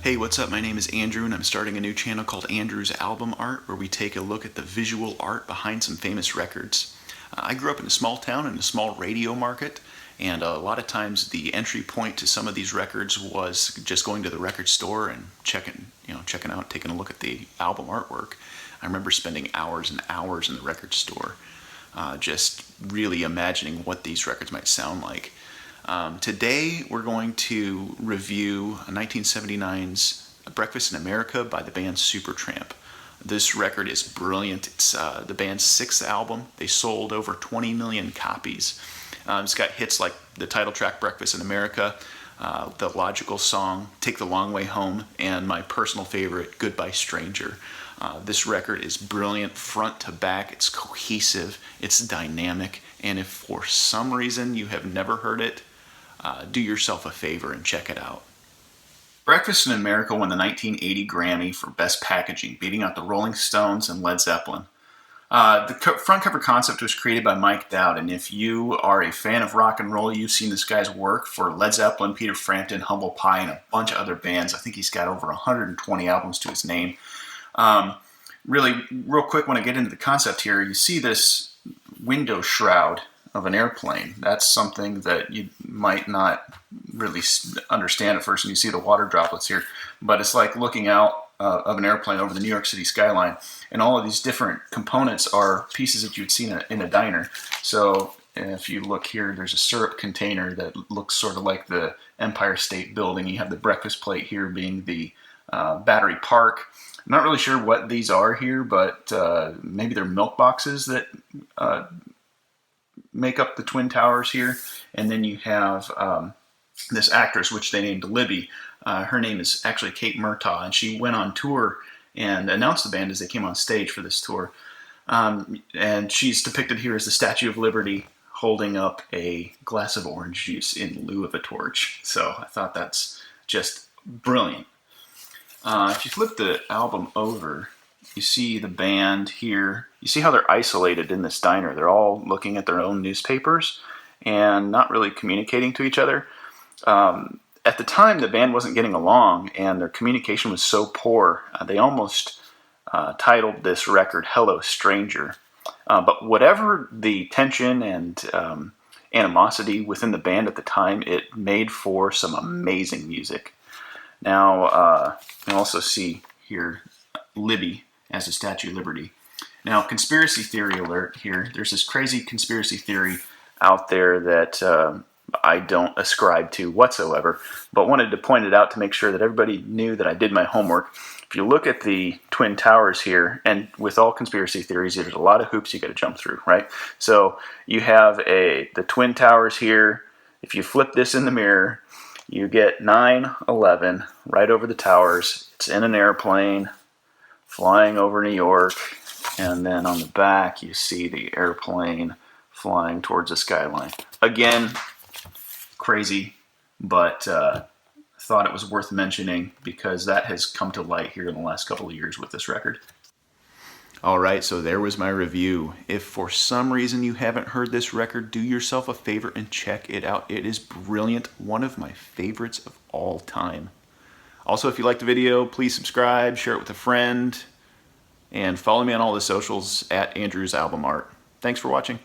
Hey, what's up? My name is Andrew and I'm starting a new channel called Andrew's Album Art where we take a look at the visual art behind some famous records. I grew up in a small town in a small radio market, and a lot of times the entry point to some of these records was just going to the record store and checking out, taking a look at the album artwork. I remember spending hours and hours in the record store, just really imagining what these records might sound like. Today we're going to review 1979's Breakfast in America by the band Supertramp. This record is brilliant. It's the band's sixth album. They sold over 20 million copies. It's got hits like the title track Breakfast in America, the logical song Take the Long Way Home, and my personal favorite Goodbye Stranger. This record is brilliant front to back. It's cohesive, it's dynamic, and if for some reason you have never heard it, do yourself a favor and check it out. Breakfast in America won the 1980 Grammy for Best Packaging, beating out the Rolling Stones and Led Zeppelin. The front cover concept was created by Mike Dowd, and if you are a fan of rock and roll, you've seen this guy's work for Led Zeppelin, Peter Frampton, Humble Pie, and a bunch of other bands. I think he's got over 120 albums to his name. Really, real quick, when I get into the concept here, you see this window shroud of an airplane. That's something that you might not really understand at first when you see the water droplets here, but it's like looking out of an airplane over the New York City skyline, and all of these different components are pieces that you'd see in a diner. So if you look here, there's a syrup container that looks sort of like the Empire State Building. You have the breakfast plate here being the Battery Park. I'm not really sure what these are here, but maybe they're milk boxes that make up the Twin Towers here. And then you have this actress, which they named Libby. Her name is actually Kate Murtaugh, and she went on tour and announced the band as they came on stage for this tour. And she's depicted here as the Statue of Liberty holding up a glass of orange juice in lieu of a torch. So I thought that's just brilliant. If you flip the album over, you see the band here. You see how they're isolated in this diner. They're all looking at their own newspapers and not really communicating to each other. At the time, the band wasn't getting along, and their communication was so poor, they almost titled this record Hello Stranger. But whatever the tension and animosity within the band at the time, it made for some amazing music. Now, you also see here Libby as a Statue of Liberty. Now, conspiracy theory alert here. There's this crazy conspiracy theory out there that I don't ascribe to whatsoever, but wanted to point it out to make sure that everybody knew that I did my homework. If you look at the Twin Towers here, and with all conspiracy theories, there's a lot of hoops you got to jump through, right? So you have the Twin Towers here. If you flip this in the mirror, you get 9/11 right over the towers. It's in an airplane flying over New York, and then on the back you see the airplane flying towards the skyline. Again, crazy, but thought it was worth mentioning because that has come to light here in the last couple of years with this record. Alright, so there was my review. If for some reason you haven't heard this record, do yourself a favor and check it out. It is brilliant, one of my favorites of all time. Also, if you liked the video, please subscribe, share it with a friend, and follow me on all the socials at Andrew's Album Art. Thanks for watching.